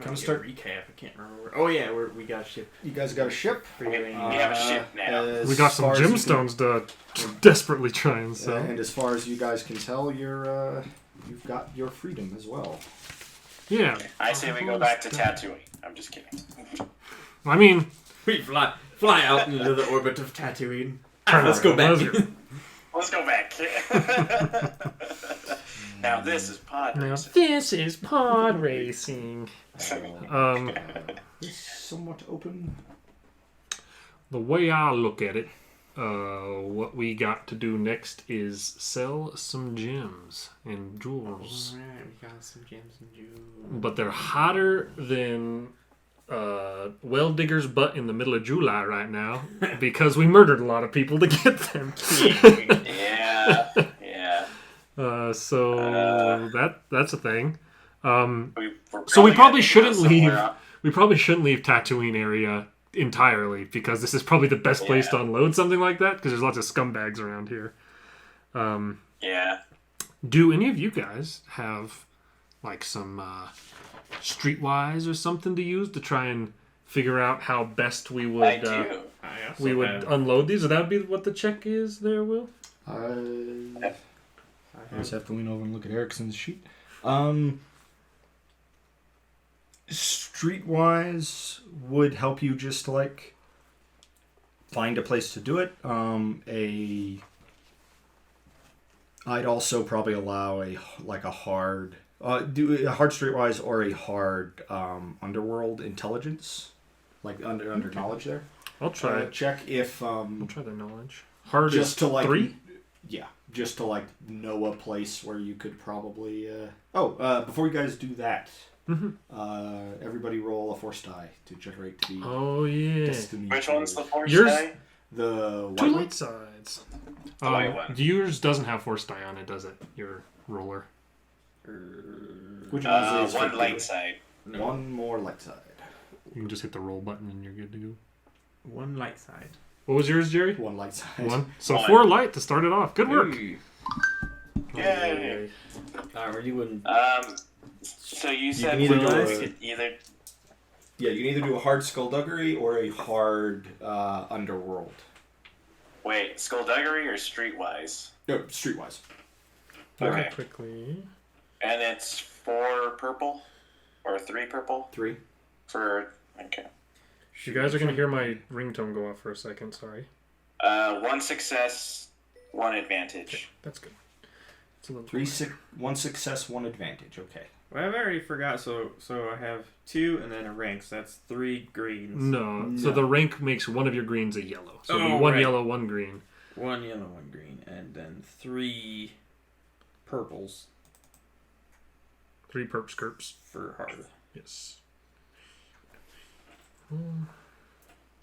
kind of start recap. I can't remember. Oh yeah, we got a ship. You guys got a ship. We have a ship now. We got some gemstones to desperately try and sell. And as far as you guys can tell, you've got your freedom as well. Yeah. I say we go back to Tatooine. I'm just kidding. I mean, We fly out into the orbit of Tatooine. let's go back. Let's go back. Now this is pod racing. This is pod racing. It's somewhat open. The way I look at it, what we got to do next is sell some gems and jewels. Alright, we got some gems and jewels. But they're hotter than well digger's butt in the middle of July right now because we murdered a lot of people to get them. Yeah. So that's a thing. So we probably shouldn't leave. We probably shouldn't leave Tatooine area entirely because this is probably the best place to unload something like that because there's lots of scumbags around here. Yeah. Do any of you guys have like some streetwise or something to use to try and figure out how best we would I do. we would unload these? Would that be what the check is there, Will? I just have to lean over and look at Erickson's sheet. Streetwise would help you just like find a place to do it. I'd also probably allow a hard do a hard streetwise or a hard underworld intelligence, like under knowledge there. I'll try it. Check if I'll try the knowledge. Hard just is to like 3? Yeah, just to like know a place where you could probably. Before you guys do that, everybody roll a force die to generate the. Oh yeah. Destiny. Which one's the force Yours- die? The white 2 one? light sides. The white one. Yours doesn't have force die on it, does it? Your roller. Which one is One light side. One more light side. You can just hit the roll button and you're good to go. One light side. What was yours, Jerry? One light side. 1. So One. 4 light to start it off. Good work. Ooh. Yay. Alright, you wouldn't. So you can said either we do could either. Yeah, you can either do a hard skullduggery or a hard underworld. Wait, skullduggery or streetwise? No, streetwise. Okay. Quickly. And it's 4 purple? Or 3 purple? 3. For. Okay. You guys are going to hear my ringtone go off for a second. Sorry. 1 success, 1 advantage. Okay, that's good. It's a little 1 success, 1 advantage. Okay. Well, I've already forgot, so I have 2 and then a rank, so that's 3 greens. No. So the rank makes one of your greens a yellow. So it'll be Oh, 1 right. yellow, 1 green. 1 yellow, 1 green, and then 3 purples 3 perp skirps. for hard. Yes.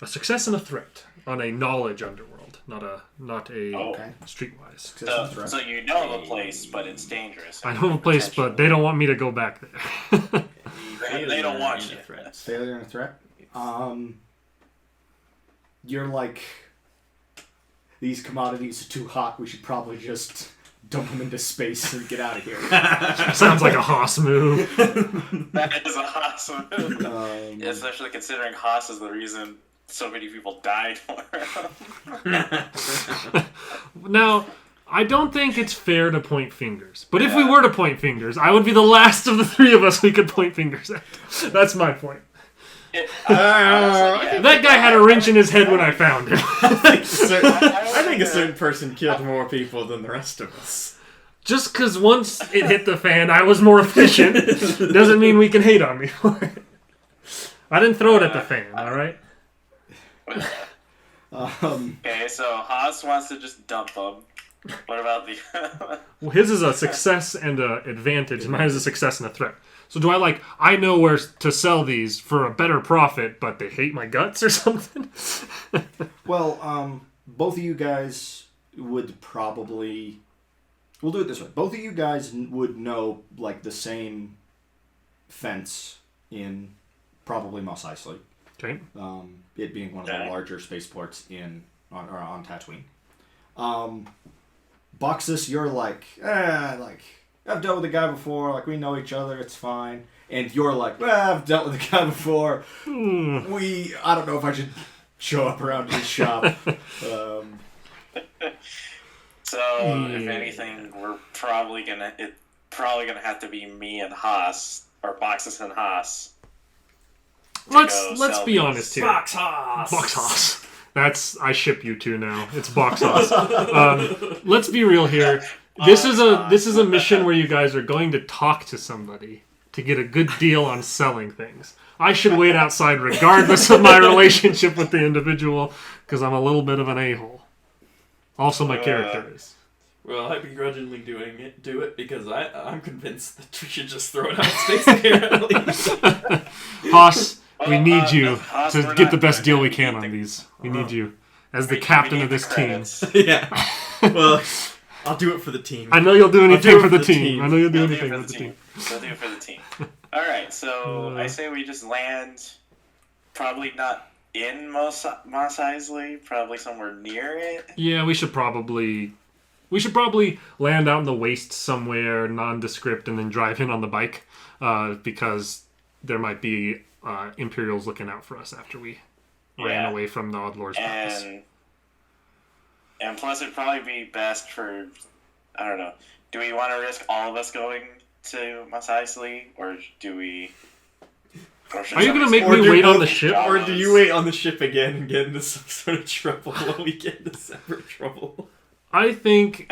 A success and a threat on a knowledge underworld, not a Okay. streetwise. So you know the place, but it's dangerous. I know a place, but they don't want me to go back there. They don't want you. Failure and a threat. You're like, these commodities are too hot. We should probably just dump them into space and get out of here. Sounds like a Haas move. That is a Haas move. Especially considering Haas is the reason so many people died for him. Now, I don't think it's fair to point fingers. But if we were to point fingers, I would be the last of the 3 of us we could point fingers at. That's my point. That guy had a wrench in his head when I found him. I think a certain person killed more people than the rest of us. Just because once it hit the fan, I was more efficient, doesn't mean we can hate on me for it. I didn't throw it at the fan, alright? Okay, so Haas wants to just dump them. What about the... Well, his is a success and an advantage. Mine is a success and a threat. So do I know where to sell these for a better profit, but they hate my guts or something? Well, both of you guys would probably... We'll do it this way. Both of you guys would know, like, the same fence in probably Mos Eisley. Okay. It being one of the larger spaceports on Tatooine. Baxas, you're like I've dealt with the guy before. Like, we know each other. It's fine. And you're like, well, I've dealt with the guy before. I don't know if I should show up around his shop. If anything, we're probably gonna have to be me and Haas, or Baxas and Haas. Let's be honest here. Baxas. That's I ship you two now. It's Baxas. Let's be real here. This is a mission where you guys are going to talk to somebody to get a good deal on selling things. I should wait outside regardless of my relationship with the individual because I'm a little bit of an a-hole. Also, my character is. Well, I begrudgingly do it because I'm convinced that we should just throw it out of space here at least. Haas, we need you to get the best deal we can on these. We need you as the captain of this team. Yeah. Well, I'll do it for the team. I know you'll do anything for the team. I know you'll do anything for the team. I'll do it for the team. All right, so I say we just land, probably not in Mos Eisley, probably somewhere near it. Yeah, we should probably land out in the waste somewhere, nondescript, and then drive in on the bike, because there might be Imperials looking out for us after we ran away from the Oddlord's palace. And plus, it'd probably be best for, I don't know, do we want to risk all of us going to Mos Eisley, or do we... Are you going to make me wait on the ship? Or do you wait on the ship again and get into some sort of trouble when we get into separate trouble? I think...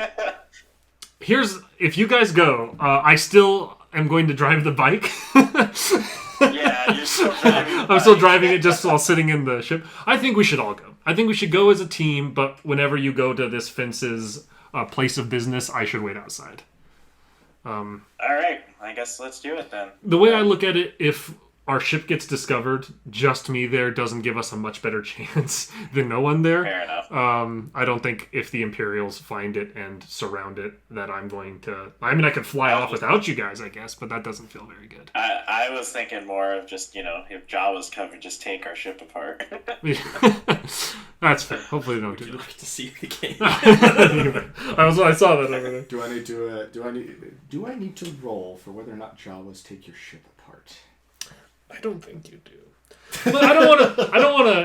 if you guys go, I still am going to drive the bike. Yeah, you're still driving the bike. I'm still driving it just while sitting in the ship. I think we should all go. I think we should go as a team, but whenever you go to this fence's place of business, I should wait outside. All right, I guess let's do it then. The way I look at it, if our ship gets discovered, just me there doesn't give us a much better chance than no one there. Fair enough. I don't think if the Imperials find it and surround it that I'm going to... I mean, I could fly off without you guys, I guess, but that doesn't feel very good. I was thinking more of just, if Jawa's covered, just take our ship apart. That's fair. Hopefully they don't do Would you that. like to see the game? I saw that over there. Do I need to roll for whether or not Jawas take your ship apart? I don't think you do. But I don't want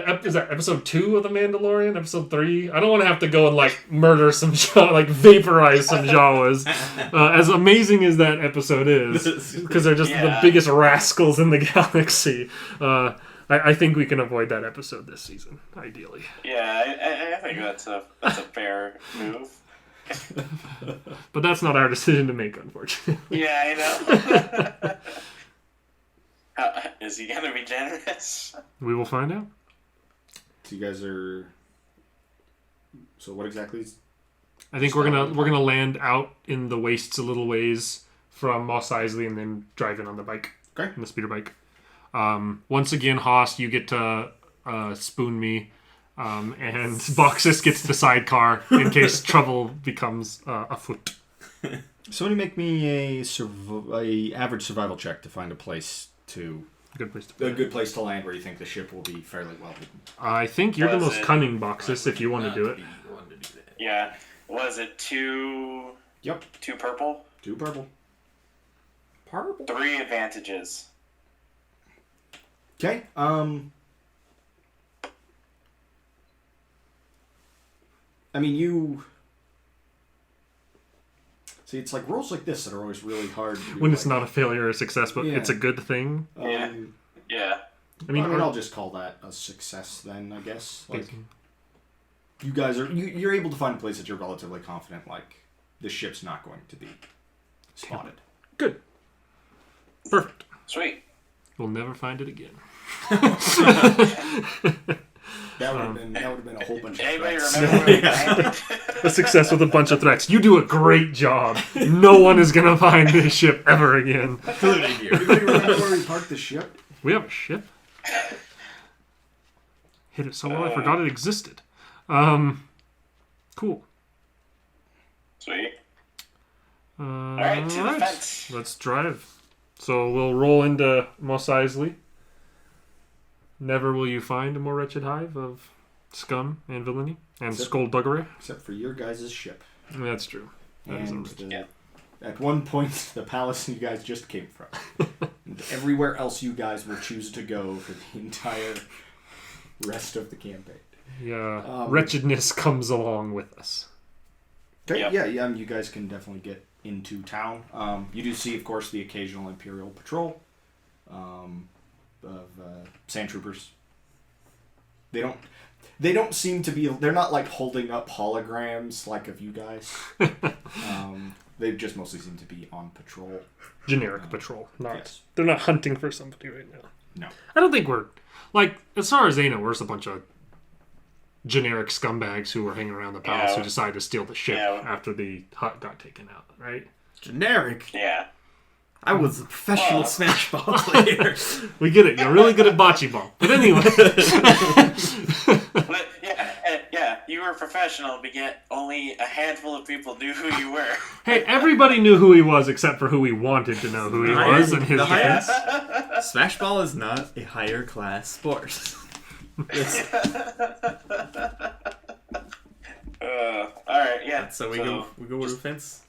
to. Is that episode 2 of The Mandalorian? Episode 3? I don't want to have to go and murder some vaporize some Jawas. As amazing as that episode is, because they're just the biggest rascals in the galaxy. I think we can avoid that episode this season, ideally. Yeah, I think that's a fair move. But that's not our decision to make, unfortunately. Yeah, I know. Is he gonna be generous? We will find out. So you guys are. So what exactly is? I think we're gonna land out in the wastes a little ways from Mos Eisley and then drive in on the bike. Okay. On the speeder bike. Once again, Haas, you get to spoon me, and Baxas gets the sidecar in case trouble becomes afoot. Somebody make me a average survival check to find a place to... Good place to a good place to land where you think the ship will be fairly well hidden. I think you're the most cunning, Baxas, if you want to do it. Yeah. Was it 2... Yep. 2 purple? 2 purple. Purple? 3 advantages. Okay. I mean, you... See, it's like rolls like this that are always really hard. When it's not a failure or a success, but it's a good thing. Yeah. I mean, I'll just call that a success then, I guess. You guys are... You're able to find a place that you're relatively confident, the ship's not going to be spotted. Good. Perfect. Sweet. We'll never find it again. That would have been a whole bunch of Anybody threats. remember where we landed? A success with a bunch of threats. You do a great job. No one is going to find this ship ever again. Including you. Anybody remember where we parked the ship? We have a ship? Hit it so well I forgot it existed. Cool. Sweet. Alright, to the fence. Let's drive. So we'll roll into Mos Eisley. Never will you find a more wretched hive of scum and villainy and skullduggery. Except for your guys' ship. That's true. That is And a the at one point the palace you guys just came from. And everywhere else you guys will choose to go for the entire rest of the campaign. Yeah, wretchedness comes along with us. Okay, Yep. yeah, you guys can definitely get into town. You do see, of course, the occasional Imperial patrol of sand troopers. They don't seem to be. They're not like holding up holograms like of you guys. They just mostly seem to be on patrol. Generic patrol. Yes. They're not hunting for somebody right now. No. I don't think we're like, as far as they know, we're just a bunch of generic scumbags who were hanging around the palace Yeah. who decided to steal the ship Yeah. after the hut got taken out, right? Generic. Yeah. I was a professional Oh. Smash Ball player. We get it. You're really good at bocce ball. But anyway. But yeah, you were professional, but yet only a handful of people knew who you were. Hey, everybody knew who he was except for who he wanted to know who he was in his The higher- defense. Smash Ball is not a higher class sport. It's- Alright, yeah. so we go to the fence.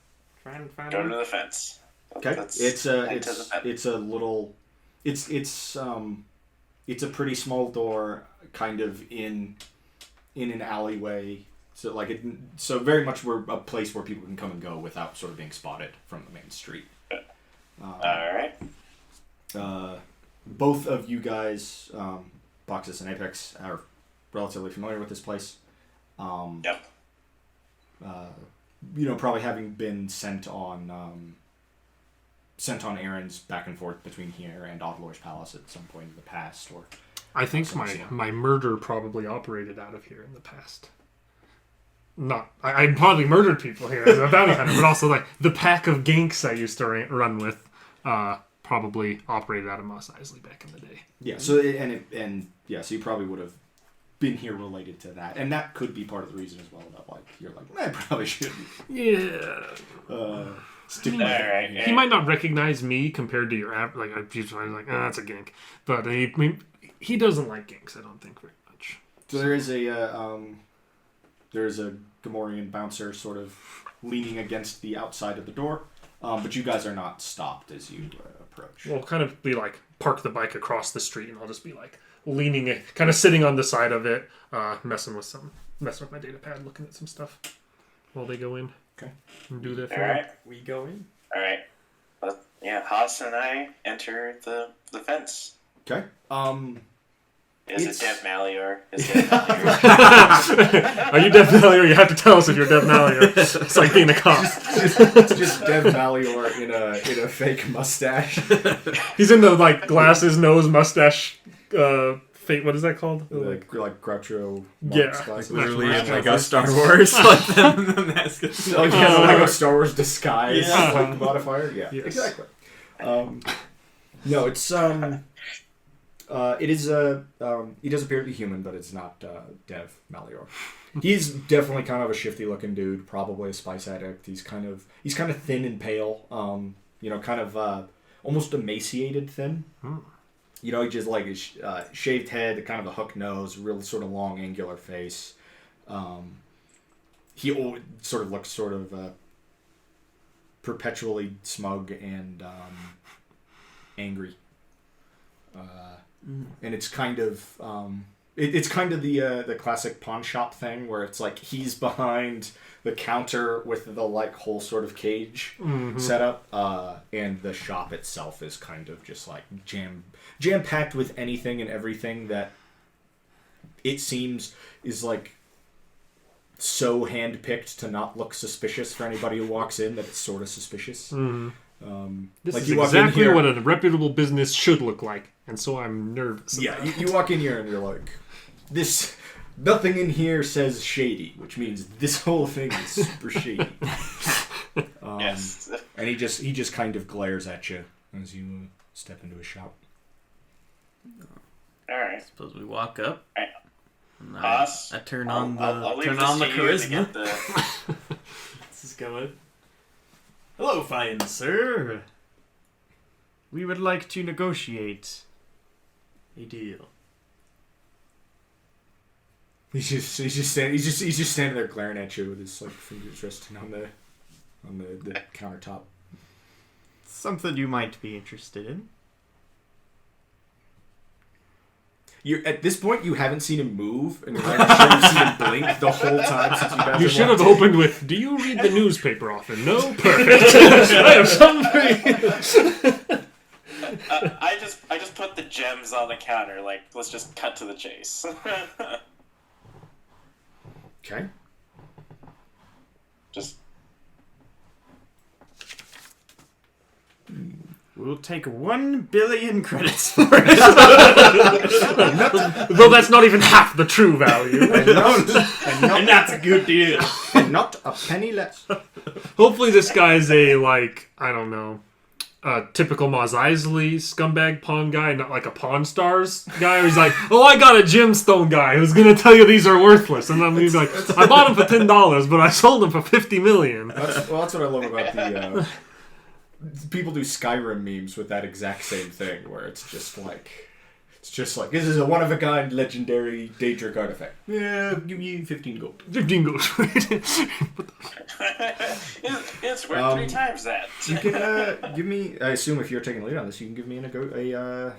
Try and find Go out. to the fence. Okay, Let's it's head to the fence. it's a little, it's a pretty small door, kind of in an alleyway. So so very much we're a place where people can come and go without sort of being spotted from the main street. Alright. Both of you guys, Baxas and Apex, are relatively familiar with this place. Yep. Probably having been sent on errands back and forth between here and Oddlor's Palace at some point in the past, or I think my murder probably operated out of here in the past. I probably murdered people here as a bounty hunter, but also like the pack of ginks I used to run with probably operated out of Mos Eisley back in the day. yeah. So so you probably would have been here related to that, and that could be part of the reason as well. That like you're like I probably should. Yeah. Stick Alright. He might not recognize me compared to your app. Like I'm like, that's a gink, but he doesn't like ginks. I don't think very much. So there's a Gamorrean bouncer sort of leaning against the outside of the door, but you guys are not stopped as you approach. We'll kind of be like park the bike across the street, and I'll just be like leaning it, kind of sitting on the side of it, messing with my data pad, looking at some stuff while they go in. Okay. And do their thing. Alright. We go in. Alright. Haas and I enter the fence. Okay. Is It's- it Dev Malior? Is Dev Malior? Are you Dev Malior? You have to tell us if you're Dev Malior. It's like being a cop. It's just Dev Malior in a fake mustache. He's in the like glasses, nose, mustache. What is that called? like Groucho Marx Yeah. glasses. Literally Smash in like Bros. a Star Wars, like the mask. Oh, yeah, like a Star Wars disguise Yeah. like modifier. Yeah, Yes. exactly. No, it's it is he does appear to be human, but it's not Dev Malior. He's definitely kind of a shifty looking dude, probably a spice addict. He's kind of thin and pale. Kind of almost emaciated thin. He just like his shaved head, kind of a hook nose, real sort of long angular face. He sort of looks sort of perpetually smug and angry. And it's kind of it's kind of the classic pawn shop thing where it's like he's behind the counter with the like whole sort of cage setup, and the shop itself is kind of just like jam packed with anything and everything that it seems is like so handpicked to not look suspicious for anybody who walks in that it's sort of suspicious. This like is you walk in exactly here- what a reputable business should look like, and so I'm nervous. Yeah, about it. you walk in here and you're like, this. Nothing in here says shady, which means this whole thing is super shady. Yes. And he just kind of glares at you as you step into his shop. Alright. Suppose we walk up. Alright. And Haas, I turn I'll on the leave turn this on the to you to charisma. get the- This is going. Hello, fine sir. We would like to negotiate a deal. He's just standing there glaring at you with his like fingers resting on the countertop. something you might be interested in. At this point, you haven't seen him move, and you're not sure you've seen him blink the whole time since you guys You have should have walked in. opened with, "Do you read the newspaper often?" No? Perfect. I have something for you. I just put the gems on the counter. Like, let's just cut to the chase. Okay. Just We'll take 1 billion credits for it. Though that's not even half the true value. And that's a good deal. and not a penny less. Hopefully this guy's a, like, I don't know, a typical Mos Eisley scumbag pawn guy, not like a Pawn Stars guy who's like, "Oh, I got a gemstone guy who's going to tell you these are worthless." And I'm going to be like, "I bought them for $10, but I sold them for $50 million. That's what I love about the... people do Skyrim memes with that exact same thing, where it's just like, this is a one-of-a-kind legendary Daedric artifact. Yeah, give me 15 gold. 15 gold. it's worth 3 times that. You can give me... I assume if you're taking the lead on this, you can give me The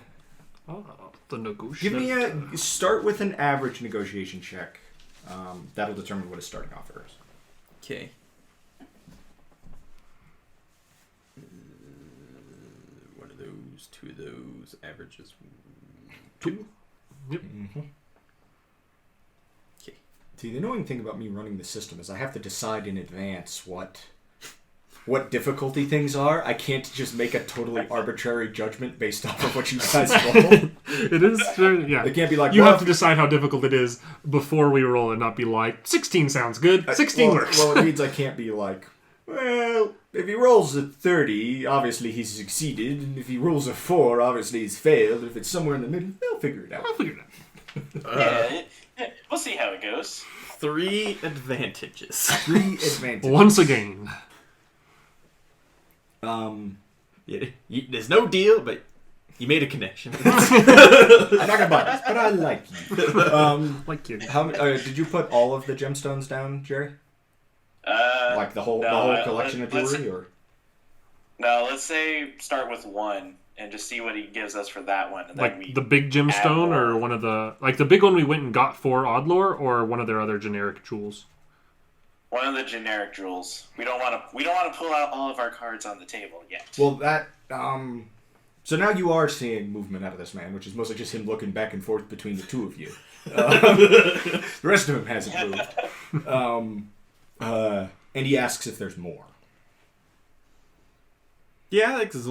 negotiation. give me a... Start with an average negotiation check. That'll determine what his starting offer is. Okay. One of those, 2 of those, averages 2. Yep. Mm-hmm. Okay. See, the annoying thing about me running the system is I have to decide in advance what difficulty things are. I can't just make a totally arbitrary judgment based off of what you guys roll. It is very, yeah. It can't be like, You well, have to decide how difficult it is before we roll and not be like, 16 sounds good, 16 works. Well, it means I can't be like, well, if he rolls a 30, obviously he's succeeded, and if he rolls a 4, obviously he's failed. If it's somewhere in the middle, they'll figure it out. I'll figure it out. Yeah, we'll see how it goes. 3 advantages. 3 advantages. Once again. Yeah, there's no deal, but you made a connection. I'm not gonna buy this, but I like you. Like you. How did you put all of the gemstones down, Jerry? Like the whole collection of jewelry, or? No, let's say start with 1 and just see what he gives us for that one. And then Like we the big gemstone, or one of the, like the big one we went and got for Oddlore, or one of their other generic jewels? one of the generic jewels. We don't want to pull out all of our cards on the table yet. Well, that so now you are seeing movement out of this man, which is mostly just him looking back and forth between the two of you. The rest of him hasn't moved. And he asks if there's more. Yeah, I think there's a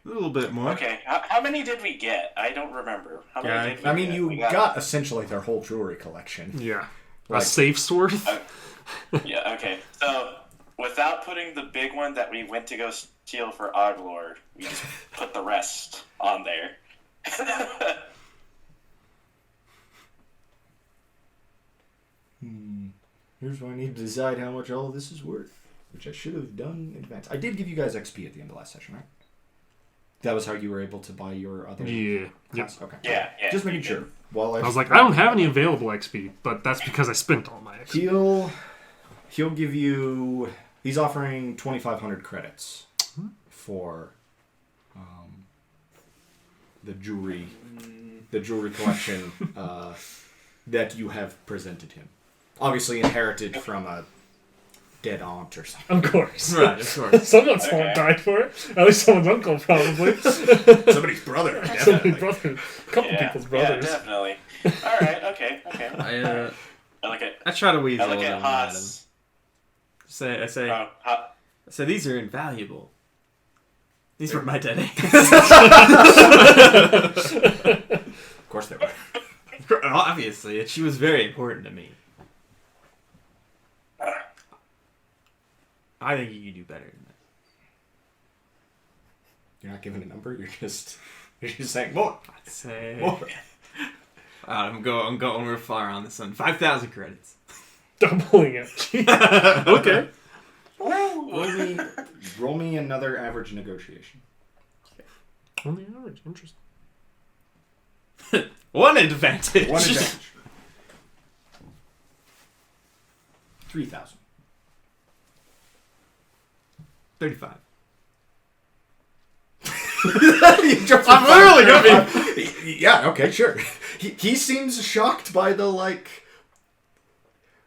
little bit more. Okay, how many did we get? I don't remember. How many did we I mean, get? you We got essentially their whole jewelry collection. Yeah. Like- a safe's worth? Yeah, okay. So, without putting the big one that we went to go steal for Oglor, we just put the rest on there. Here's where I need to decide how much all of this is worth, which I should have done in advance. I did give you guys XP at the end of last session, right? That was how you were able to buy your other... Yeah. class? Okay. Yeah. Just making sure. While I was like, I don't have any available XP, but that's because I spent all my XP. He'll give you... He's offering 2,500 credits for the jewelry collection that you have presented him. Obviously inherited from a dead aunt or something. Of course. Right, of course. Someone's died for it. At least someone's uncle, probably. Somebody's brother. Somebody's brother. A couple people's brothers. Yeah, definitely. All right, okay. I I look at try to weasel I look them at out of Haas. them. I say these are invaluable. These were my dead aunts. Of course they were. Obviously, she was very important to me. I think you can do better than that. You're not giving a number. You're just saying more. I'd say More. I'm going real far on this one. 5,000 credits. Doubling it. Okay. Roll me another average negotiation. On the average. Interesting. One advantage. One advantage. 3,000. 35. You jumped from I'm literally 5 to 35. Yeah, okay, sure. He seems shocked by the, like,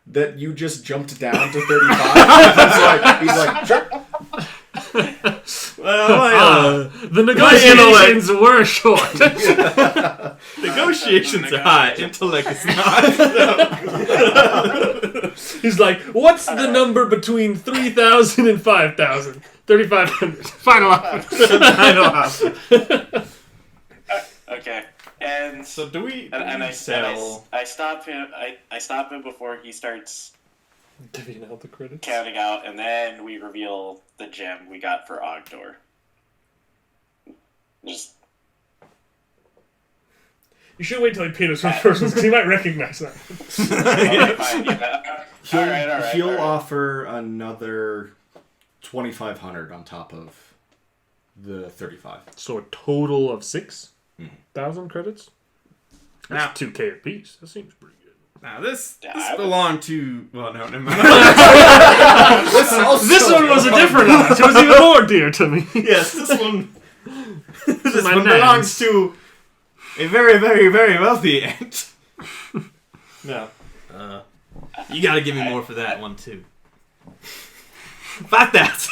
that you just jumped down to 35. He's like, sure. Well, The negotiations were short. negotiations are high. Intellect is not. He's like, what's the number between 3,000 and 5,000? 3,500. Final offer. Okay. And So do we? I sell? stop him. I stop him before he starts Divvying out the credits. counting out, and then we reveal the gem we got for Ogdor. Just You should wait till he paid us for first because he might recognize that. okay, fine, yeah. All right. He'll offer another 2,500 on top of the 35. So a total of 6,000 credits? Now, That's 2K a piece. That seems pretty good. now this I belonged to. Well, no, never mind. This one was a different one. It was even more dear to me. Yes, this one. This my one name's. belongs to a very, very, very wealthy aunt. No. You gotta give me more for that one too. 5,000.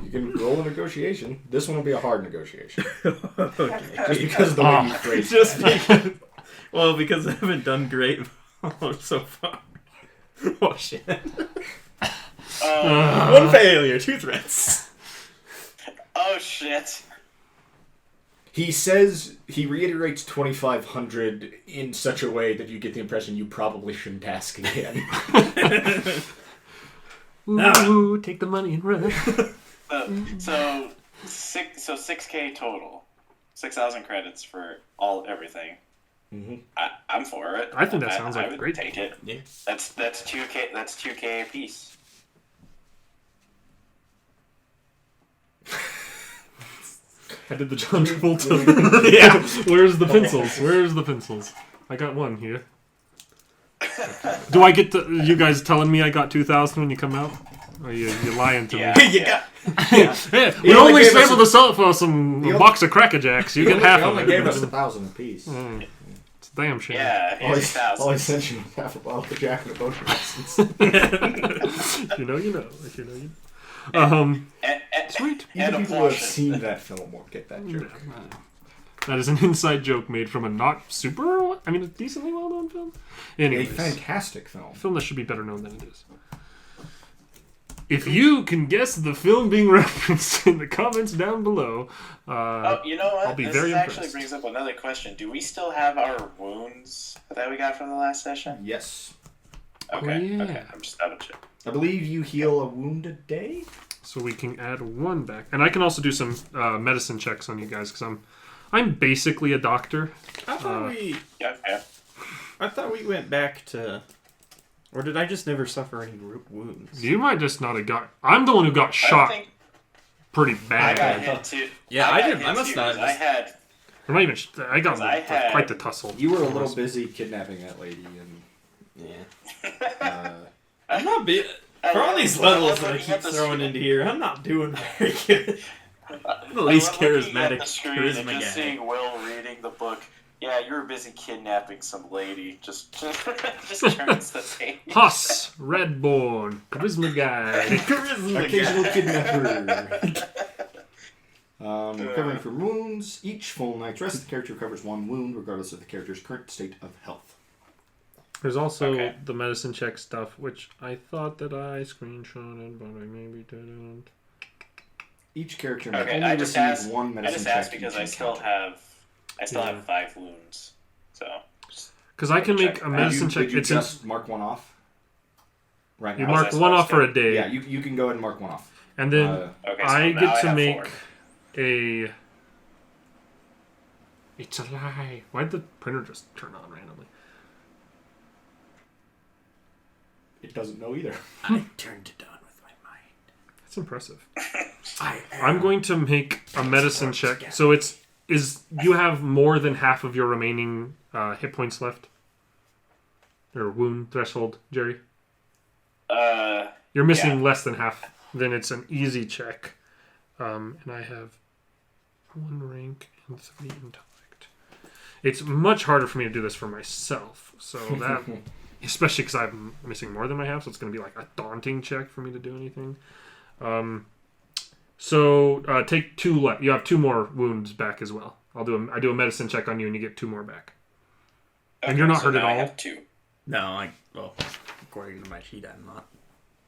You can roll a negotiation. This one will be a hard negotiation. Okay. Just because of the way you phrased it. Just because. Well, because I haven't done great so far. Oh shit. One failure, 2 threats. Oh shit. He says, he reiterates 2,500 in such a way that you get the impression you probably shouldn't ask again. Ooh, take the money and run. So 6K total, 6,000 credits for everything. Mm-hmm. I'm for it. I think that sounds like I a would great take it. Yeah. That's 2K. That's 2K a piece. I did the John Travolta. Yeah. Where's the pencils? Where's the pencils? I got one here. Do I get to, you guys telling me I got 2,000 when you come out? Or you lying to Yeah. me? You got. Hey, we He only only gave us sampled the salt for some box of Cracker Jacks. You get half He of only it. gave us 1,000 apiece. It's a damn shame. Yeah, here's All I 1,000. sent you was half a bottle of Jack and a boat license. If you know, you know. If you know, you know. Sweet. And Even a people who have portion. seen that film won't get that joke. That is an inside joke made from a not super, I mean, a decently well-known film. A Anyways, fantastic film. a film that should be better known than it is. If you can guess the film being referenced in the comments down below, Oh, you know what? I'll be this very actually impressed. brings up another question. Do we still have our wounds that we got from the last session? Yes. Okay. yeah. Okay. I'm just double checking. I believe you heal a wound a day? so we can add one back, and I can also do some medicine checks on you guys because I'm basically a doctor. I thought Yeah. I thought we went back to. Or did I just never suffer any wounds? You might just not have got. I'm the one who got I shot think pretty I bad. got hit too. Yeah, got I did. hit I must too, not. 'cause I had. I'm not even. I got I had- quite the tussle. You were a little busy kidnapping that lady, and Yeah. I'm not being. For all these levels that I keep throwing into here, I'm not doing very good. I'm the least charismatic charisma just guy. seeing Will reading the book. Yeah, you were busy kidnapping some lady. Just turns the page. Huss, Redborn, Charisma Guy. Charisma occasional guy. kidnapper. Recovering from wounds. Each full night's rest, the character recovers one wound, regardless of the character's current state of health. There's also Okay. the medicine check stuff, which I thought that I screenshotted, but I maybe didn't. Each character may Okay, only I just receive asked. one I medicine just check asked because each I still encounter. have 5 wounds. So. Because I can make a Check. medicine check. Did you It's in, just mark one off? Right you now. was mark I one off supposed for a day, Yeah, you can go ahead and mark one off. and then Okay, so I now get to have make 4. a. It's a lie. Why'd the printer just turn on randomly? It doesn't know either. I turned it on with my mind. That's impressive. I I'm going to make a medicine check. So you have more than half of your remaining hit points left? Or wound threshold, Jerry? You're missing less than half. Then it's an easy check. And I have 1 rank and 3 intellect. It's much harder for me to do this for myself. So that, especially because I'm missing more than I have, so it's going to be like a daunting check for me to do anything. So take 2 left. You have 2 more wounds back as well. I do a medicine check on you, and you get 2 more back. And you're not hurt at all. I have 2. No, according to my sheet, I'm not.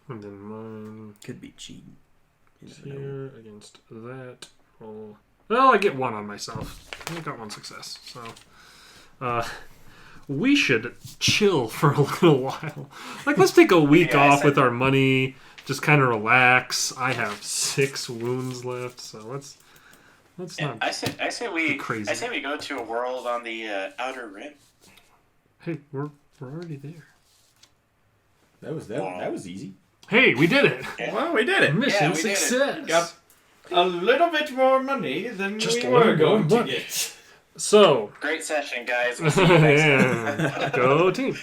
And then mine Could be cheating. is here against that. Roll. Well, I get 1 on myself. I got 1 success. So, we should chill for a little while. Like, let's take a week off with our money. Just kind of relax. I have 6 wounds left, so let's not. I say we crazy. I say we go to a world on the Outer Rim. Hey, we're already there. That was easy. Hey, we did it. Yeah. Well, we did it. Mission we did it. success. Got a little bit more money than Just we a little were going more to money. get. So, Great session, guys. We'll see you next time. yeah, go team.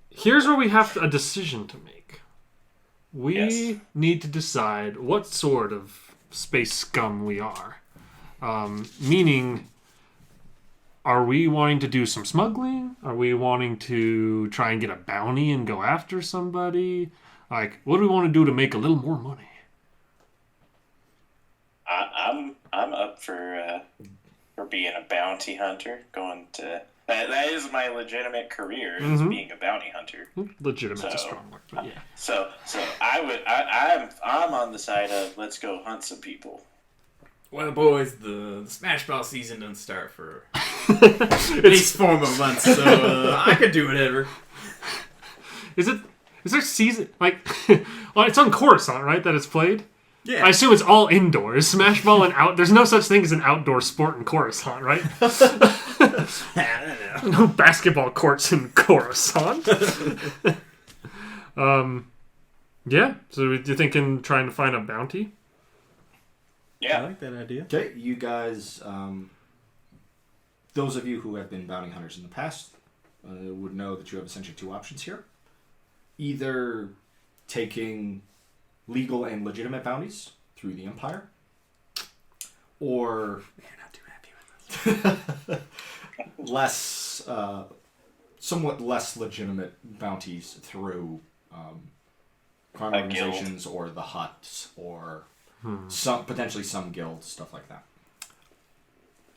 Here's where we have a decision to make. We Yes. need to decide what sort of space scum we are. Meaning, are we wanting to do some smuggling? Are we wanting to try and get a bounty and go after somebody? Like, what do we want to do to make a little more money? I'm up for being a bounty hunter. Going to that is my legitimate career is Mhm. being a bounty hunter. Legitimate is a So- strong word, but yeah. So I'm on the side of let's go hunt some people. Well, boys, the Smash Ball season doesn't start for at It's, least 4 more months, so I could do whatever. is there season, like, well, it's on Coruscant, right, that it's played? Yeah. I assume it's all indoors. Smash Ball and there's no such thing as an outdoor sport in Coruscant, right? I don't know. No basketball courts in Coruscant. Yeah, so you're thinking trying to find a bounty? I Yeah. like that idea. Okay, you guys, those of you who have been bounty hunters in the past would know that you have essentially 2 options here. Either taking legal and legitimate bounties through the Empire, or You're not too happy with somewhat less legitimate bounties through crime A guild. organizations or the Hutt or potentially some guilds, stuff like that.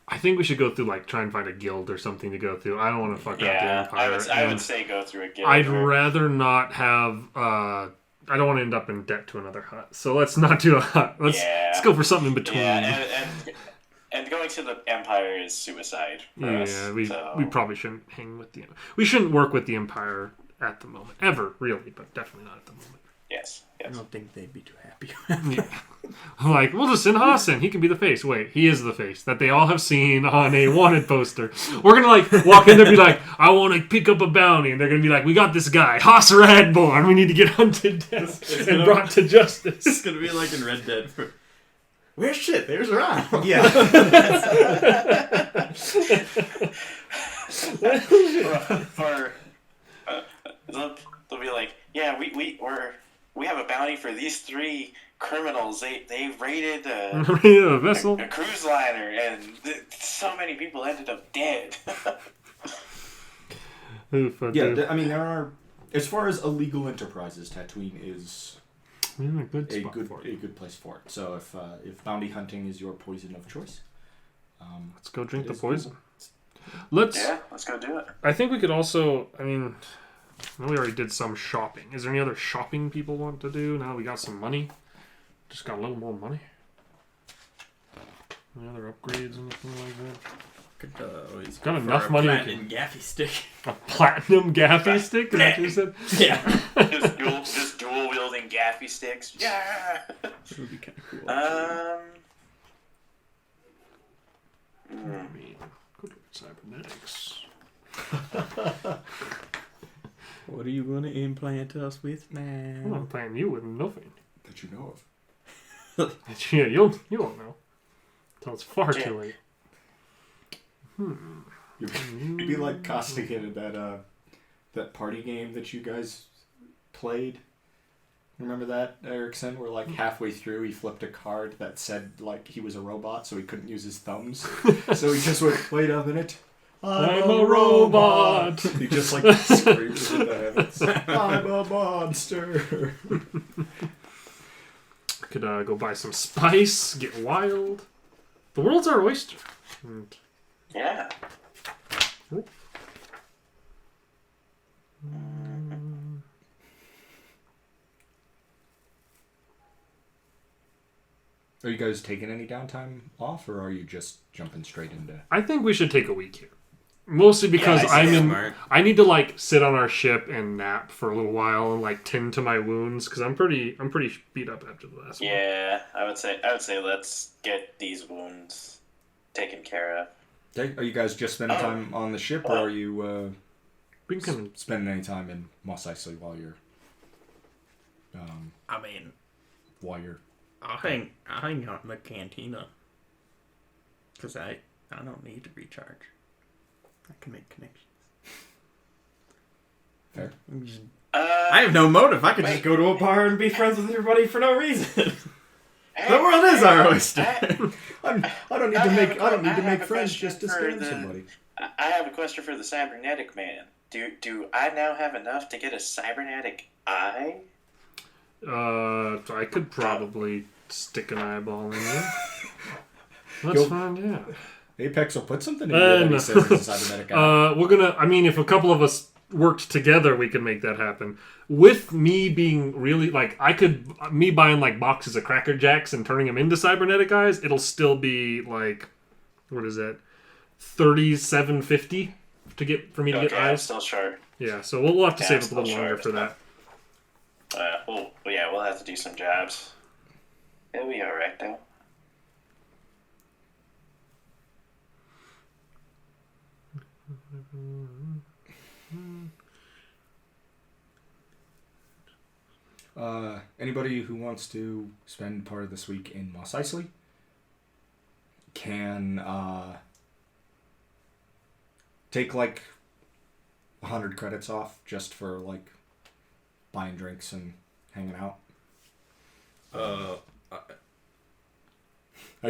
I think we should go through, like, try and find a guild or something to go through. I don't want to fuck up the Yeah. Empire. I would and say go through a guild. I'd or- rather not have. I don't want to end up in debt to another hut. So let's not do a hut. Let's go for something in between. Yeah, and going to the Empire is suicide for us. Yeah, we so. probably shouldn't hang with the. We shouldn't work with the Empire at the moment, ever really, but definitely not at the moment. Yes. I don't think they'd be too happy. Yeah. I'm like, we'll just send Hassan. He can be the face. Wait, he is the face that they all have seen on a wanted poster. We're gonna like walk in there and be like, I want to pick up a bounty, and they're gonna be like, we got this guy, Haas Radborn. We need to get hunted down and brought to justice. It's gonna be like in Red Dead. Where's shit? There's Ron. Yeah. They'll be like, yeah, we have a bounty for these 3 criminals. They raided A vessel. a cruise liner, and so many people ended up dead. Oof, Yeah, I mean, there are, as far as illegal enterprises, Tatooine is good a spot good for it. a good place for it. So if bounty hunting is your poison of choice, Let's go drink it the is poison. doable. Let's. Yeah, let's go do it. I think we could also. I mean, we already did some shopping. Is there any other shopping people want to do now? We got some money. Just got a little more money. Any other upgrades, anything like that? Could always Got go for enough a money. platinum gaffy stick. A platinum gaffy stick? Is that what you said? Yeah. just dual wielding gaffy sticks. Yeah. That would be kind of cool. I mean, good with cybernetics. What are you going to implant us with I'm now? not playing you with nothing. that you know of. Yeah, you won't know. Until it's far too late. You'd be like Costigan in that party game that you guys played. Remember that, Erickson? Where like halfway through he flipped a card that said like he was a robot, so he couldn't use his thumbs. So he just went, "Wait a minute, I'm a robot." He just like screams in the heavens. I'm a monster. Could go buy some spice, get wild. The world's our oyster. And Yeah. Are you guys taking any downtime off, or are you just jumping straight into? I think we should take a week here. Mostly because Yeah, I I'm say in. smart. I need to like sit on our ship and nap for a little while and like tend to my wounds because I'm pretty beat up after the last one. Yeah, I would say let's get these wounds taken care of. Okay. Are you guys just spending time on the ship, or are you We can spending any time in Mos Eisley while you're I mean, while you're? I'll hang out in the cantina. Because I don't need to recharge. I can make connections. Fair. I have no motive. I could Just just go to a bar and be friends with everybody for no reason. The world is our oyster. I don't need to make friends just to scam somebody. I have a question for the cybernetic man. Do I now have enough to get a cybernetic eye? I could probably stick an eyeball in you. Let's You'll- find out. Apex will put something in you that he says is a cybernetic eye. We're gonna. I mean, if a couple of us worked together, we could make that happen. With me being really like, me buying like boxes of Cracker Jacks and turning them into cybernetic eyes, it'll still be like, what is that, $37.50 for me to get I'm eyes. still short. Yeah, so we'll have to Yeah, save I'm up a little still longer sure. for that. We'll have to do some jobs. It'll be alright though. Anybody who wants to spend part of this week in Mos Eisley can take like 100 credits off just for like buying drinks and hanging out. Are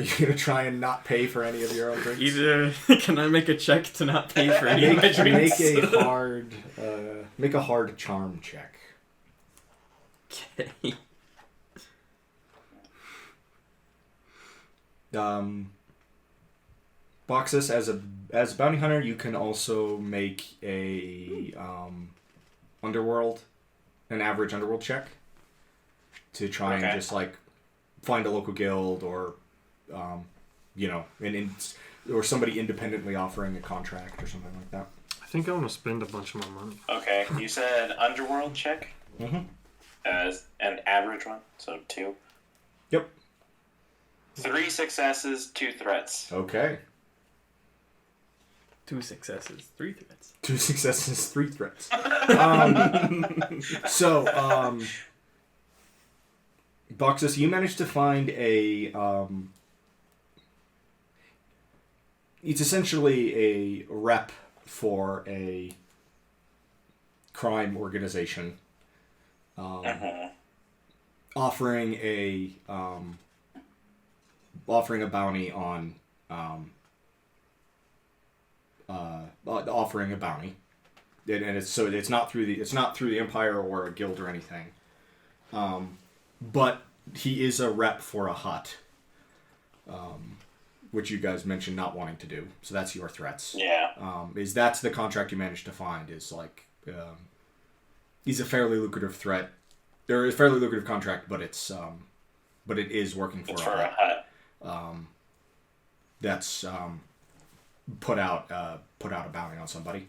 you gonna try and not pay for any of your own drinks? Either can I make a check to not pay for any of my drinks? Make a hard charm check. Okay. Baxas, as a bounty hunter, you can also make a an average underworld check to try and just like find a local guild or or somebody independently offering a contract or something like that. I think I want to spend a bunch more money. Okay, you said underworld check? Mm-hmm. As an average one, so 2. Yep. 3 successes, 2 threats. Okay. 2 successes, 3 threats. 2 successes, 3 threats. Baxas, you managed to find a it's essentially a rep for a crime organization offering a bounty on offering a bounty, and it's not through the Empire or a guild or anything, but he is a rep for a hut, which you guys mentioned not wanting to do. So that's your threats. Yeah. That's the contract you managed to find? Is like he's a fairly lucrative threat. There is a fairly lucrative contract, but it is working for a hut. That's put out a bounty on somebody.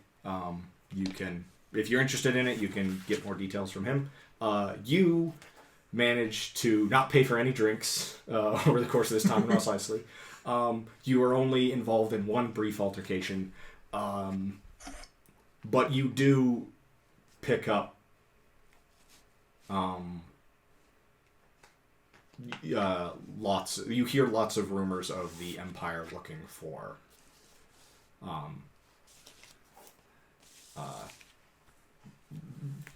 You can, if you're interested in it, you can get more details from him. You managed to not pay for any drinks over the course of this time in Mos Eisley. You were only involved in one brief altercation, but you do pick up you hear lots of rumors of the Empire looking for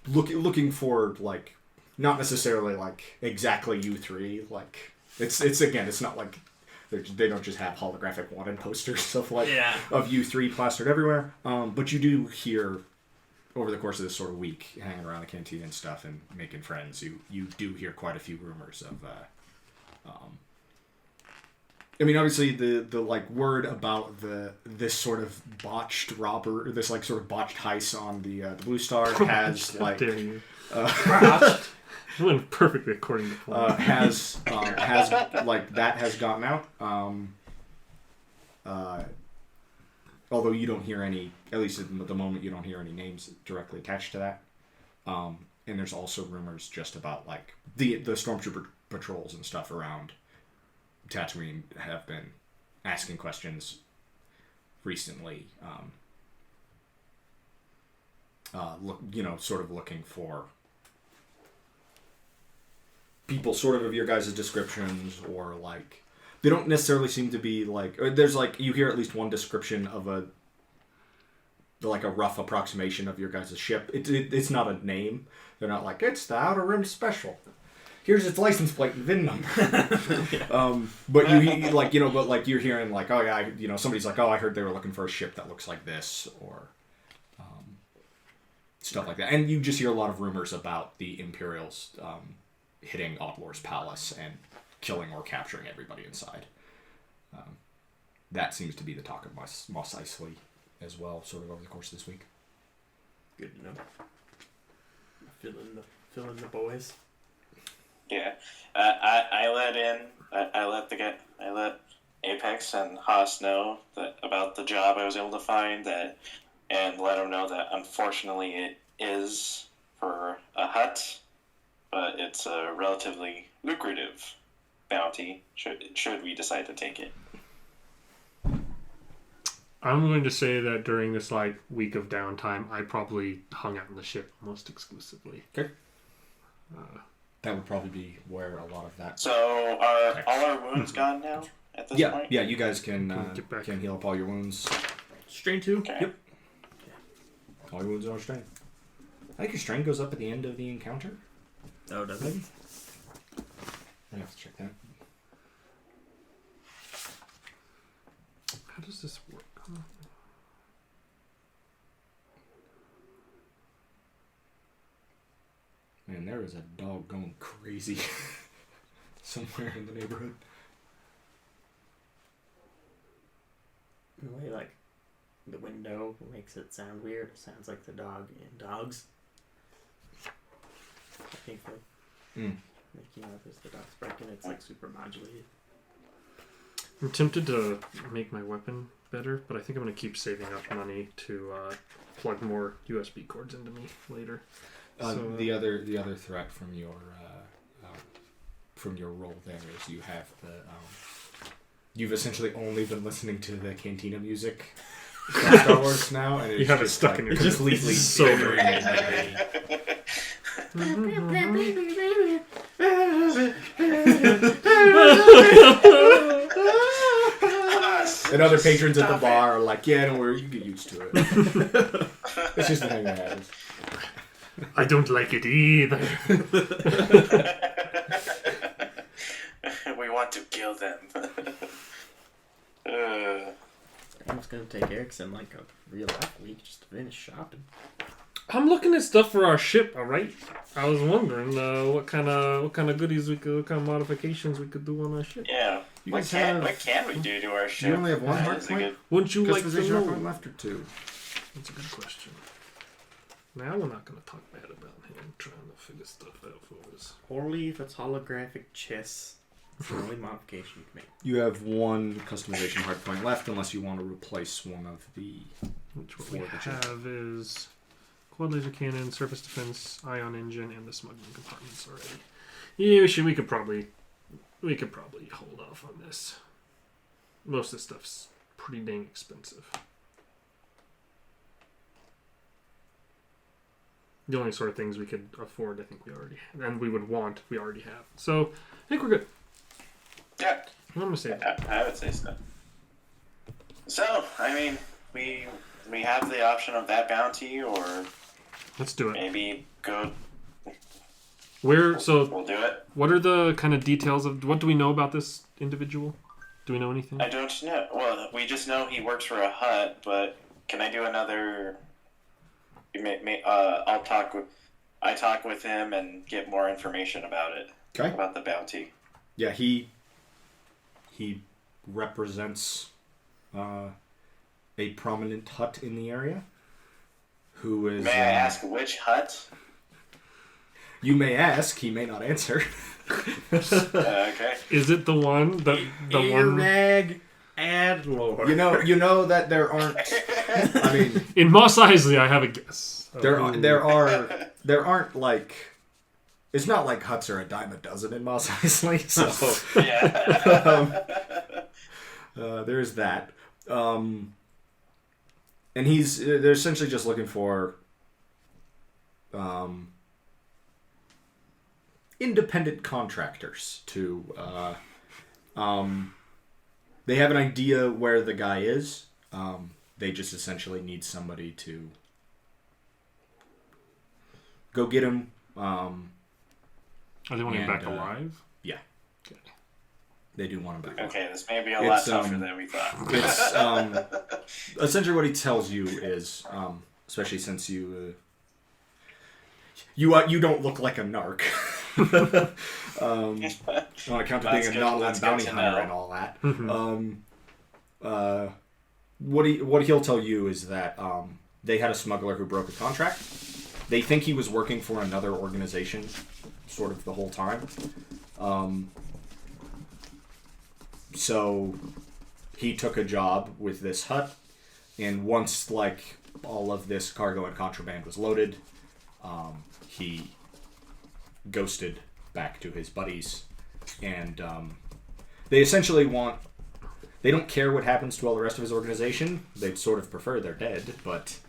looking for like not necessarily like exactly you three. Like it's not like they don't just have holographic wanted posters of you three plastered everywhere. But you do hear over the course of this sort of week, hanging around the canteen and stuff and making friends, you do hear quite a few rumors of. I mean, obviously, the like word about this sort of botched robber, this like sort of botched heist on the Blue Star has like went perfectly according to plan. has like that has gotten out. Although you don't hear any, at least at the moment, you don't hear any names directly attached to that. And there's also rumors just about like the stormtrooper patrols and stuff around Tatooine have been asking questions recently. Sort of looking for people sort of your guys' descriptions, or like they don't necessarily seem to be like. There's like you hear at least one description of a rough approximation of your guys' ship. It's not a name. They're not like it's the Outer Rim Special. Here's its license plate and VIN number. But you're hearing like, oh yeah, somebody's like, oh, I heard they were looking for a ship that looks like this, or stuff like that. And you just hear a lot of rumors about the Imperials hitting Outlaw's palace and killing or capturing everybody inside. That seems to be the talk of Mos Eisley as well, sort of over the course of this week. Good to know. Fill in the boys. Yeah, I let Apex and Haas know about the job I was able to find, and let them know that unfortunately it is for a hut, but it's a relatively lucrative bounty should we decide to take it. I'm going to say that during this week of downtime, I probably hung out in the ship almost exclusively. Okay. That would probably be where a lot of that. So are all our wounds gone now at this point? Yeah, you guys can heal up all your wounds. Strain 2? Okay. Yep. All your wounds are strain. I think your strain goes up at the end of the encounter. Oh, does it? I have to check that. How does this work? Man, there is a dog going crazy somewhere in the neighborhood. The way, the window makes it sound weird. It sounds like the dog in Dogs. I think, if the dog's barking, it's, super modulated. I'm tempted to make my weapon better, but I think I'm going to keep saving up money to plug more USB cords into me later. The other threat from your role there is you have you've essentially only been listening to the Cantina music from Star Wars now, and you have it stuck in your head. completely so And other patrons at the bar are like, yeah, don't worry, you get used to it. It's just the thing that happens. I don't like it either. We want to kill them. It's going to take Erickson a real life week just to finish shopping. I'm looking at stuff for our ship, alright? I was wondering what kind of goodies what kind of modifications we could do on our ship. Yeah. What can we do to our ship? You only have one hard point? Wouldn't you like to know? Point left or two? That's a good question. Now we're not going to talk bad about him trying to figure stuff out for us. Only if it's holographic chess. It's the only modification you can make. You have one customization hard point left, unless you want to replace one of the. Which what we have is quad laser cannon, surface defense, ion engine, and the smuggling compartments already. Yeah, we could probably hold off on this. Most of this stuff's pretty dang expensive. The only sort of things we could afford, I think we already have, and we would want, we already have. So I think we're good. Yeah. I'm gonna say that. I would say so. So, I mean, we have the option of that bounty, or let's do it. maybe go So we'll do it. what are the kind of details of what do we know about this individual? Do we know anything? I don't know. Well, we just know he works for a hut, but can I do another? I'll talk with. I talk with him and get more information about it. Okay. About the bounty. Yeah, he represents a prominent hut in the area. Who is? May I ask which hut? You may ask. He may not answer. Okay. Is it the one the one Rag Adlor. You know that there aren't. I mean, in Mos Eisley? I have a guess. there aren't like. It's not like huts are a dime a dozen in Mos Eisley. So Yeah. there's that. And they're essentially just looking for independent contractors to they have an idea where the guy is. They just essentially need somebody to go get him. Are they wanting him back and, alive? Yeah. Okay. They do want him back. Okay, this may be a lot tougher than we thought. It's essentially what he tells you is, especially since you don't look like a narc, on account of being a non-land bounty hunter and all that. What he'll tell you is that they had a smuggler who broke a contract. They think he was working for another organization, sort of the whole time. So he took a job with this hut, and once like all of this cargo and contraband was loaded, he ghosted back to his buddies, and they essentially they don't care what happens to all the rest of his organization. They'd sort of prefer they're dead, but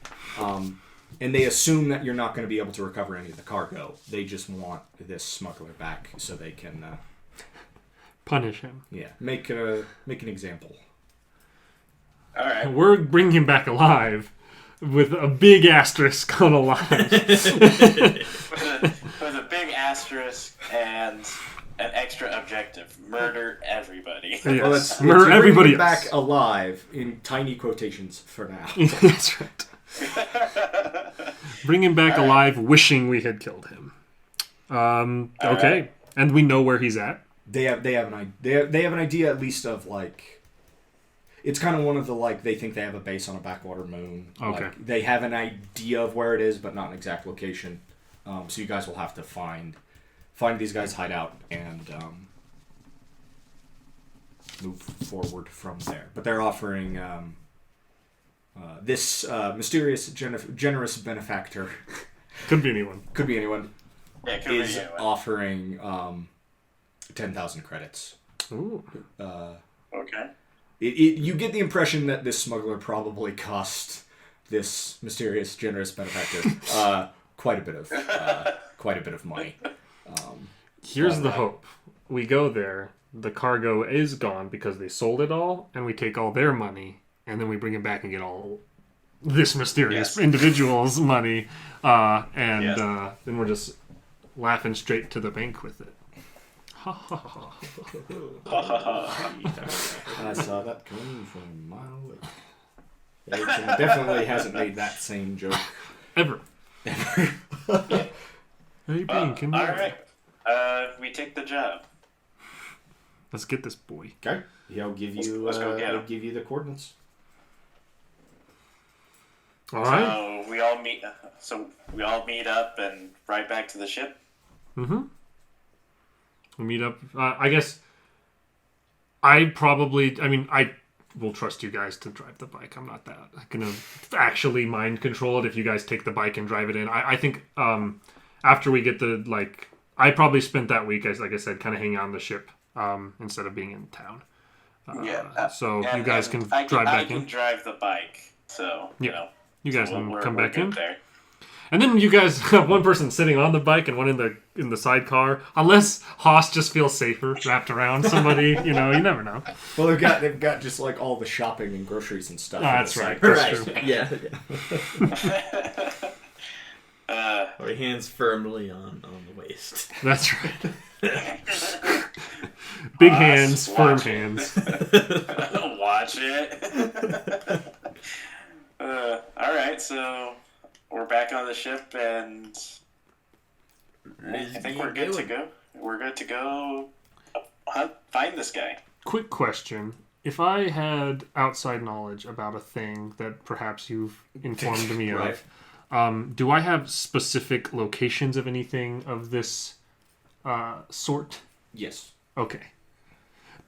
and they assume that you're not going to be able to recover any of the cargo. They just want this smuggler back so they can Punish him. yeah, make an example. All right. We're bringing him back alive with a big asterisk on alive. With a big asterisk and an extra objective: murder everybody. Yes. Well, that's Murder bring everybody him else. back alive in tiny quotations for now. That's right. Bring him back alive, wishing we had killed him. Okay, right. and we know where he's at. They have an idea at least of like, it's kind of one of the like they think they have a base on a backwater moon. Okay. Like, they have an idea of where it is, but not an exact location. So you guys will have to find these guys' hideout and move forward from there. But they're offering this mysterious generous benefactor Could be anyone. could be anyone Yeah, it could is be anyone. offering 10,000 credits. Ooh. Okay. You get the impression that this smuggler probably cost this mysterious, generous benefactor quite a bit of money. Here's the hope. We go there, the cargo is gone because they sold it all, and we take all their money, and then we bring it back and get all this mysterious individual's money, and then we're just laughing straight to the bank with it. I saw that coming from a mile away. Erickson definitely hasn't made that same joke. Ever. Hey, Bank, All right. We take the job. Let's get this boy. Okay, he'll give you Let's go get him. he'll give you the coordinates. All right. So we all meet. So we all meet up and ride back to the ship. Mm-hmm. We'll meet up. I guess I will trust you guys to drive the bike. I'm not that gonna actually mind control it if you guys take the bike and drive it in. I think after we get I probably spent that week, as like I said, kind of hanging out on the ship instead of being in town. So you guys can drive back I in. can drive the bike. So You guys so can we're come back good in. there. And then you guys have one person sitting on the bike and one in the sidecar. Unless Haas just feels safer wrapped around somebody, you never know. Well, they've got just like all the shopping and groceries and stuff. That's right. Right. That's true. Yeah. Or hands firmly on the waist. That's right. Big hands, firm hands. Watch it. All right, so we're back on the ship, and I think we're good to go. We're good to go find this guy. Quick question. If I had outside knowledge about a thing that perhaps you've informed me Right. of, do I have specific locations of anything of this sort? Yes. Okay.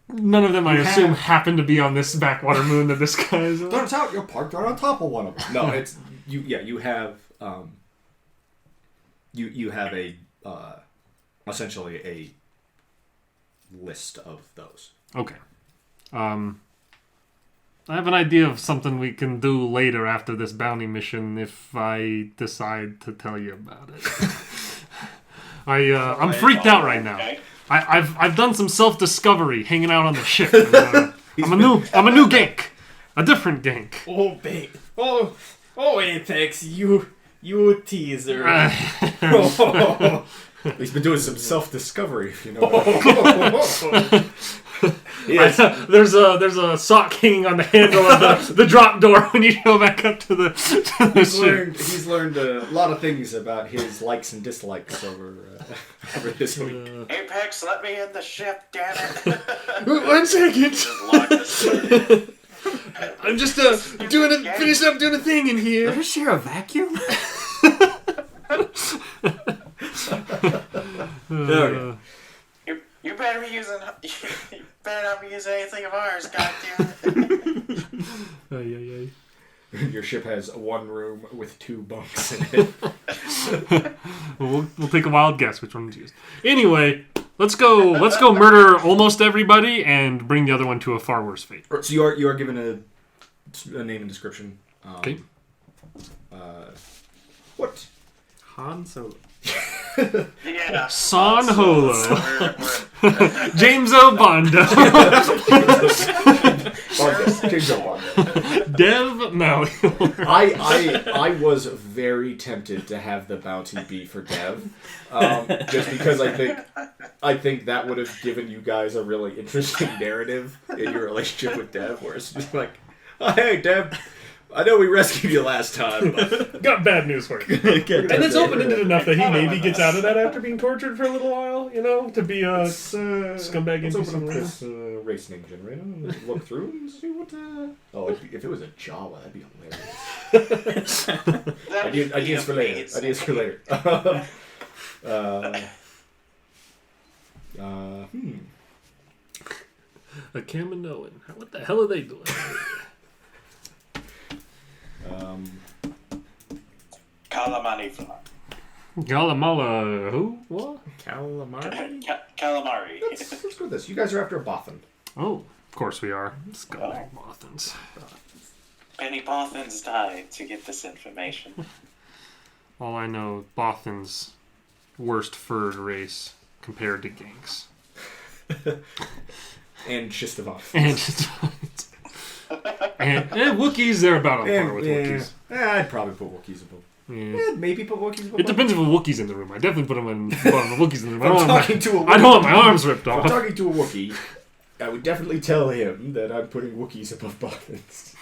None of them, I assume, happen to be on this backwater moon that this guy is on? Turns out you're parked right on top of one of them. No, it's you. Yeah, you have you have a essentially a list of those. Okay. I have an idea of something we can do later after this bounty mission if I decide to tell you about it. I'm freaked out right now. Okay. I've done some self-discovery hanging out on the ship. I'm a new gank. A different gank. Oh, Apex, you teaser. He's been doing some self-discovery, if you know what Yes. There's a sock hanging on the handle of the drop door when you go back up to the ship. He's learned a lot of things about his likes and dislikes over this week. Apex, let me in the ship, damn it! 1 second. Just lock this. I'm just finishing up doing a thing in here. Ever share a vacuum? You better be using. You better not be using anything of ours, goddammit. Your ship has one room with 2 bunks in it. We'll take a wild guess which one to use. Anyway, let's go murder almost everybody and bring the other one to a far worse fate. So you are given a name and description. Okay. What? Han Solo. Yeah. San Holo. We're James O'Bondo. James O'Bondo. Dev Malleor. I was very tempted to have the bounty be for Dev, just because I think that would have given you guys a really interesting narrative in your relationship with Dev, where it's just like, oh, hey Dev, I know we rescued you last time, but Got bad news for you. And it's open-ended enough that he maybe gets out of that after being tortured for a little while, to be a scumbag let's into open some up race. this racing generator and look through and see what. Oh, if it was a Jawa, that'd be hilarious. Ideas for later. Ideas for later. A Kaminoan. What the hell are they doing? calamari fly. Galamala. Who? What? Calamari? Calamari. Let's go with this. You guys are after a Bothan. Oh, of course we are. Scumbag Mothans. Many Bothans died to get this information. All I know, Bothan's worst furred race compared to Ganks. And Shistavon. And Wookiees, they're about on par with Wookiees. I'd probably put Wookiees above. Yeah. Maybe put Wookiees above. It depends if a Wookiee's in the room. I definitely put them in the Wookiees in the room. I'm talking to a Wookiee. I don't want my arms ripped If I'm off. talking to a Wookiee, I would definitely tell him that I'm putting Wookiees above Bothans.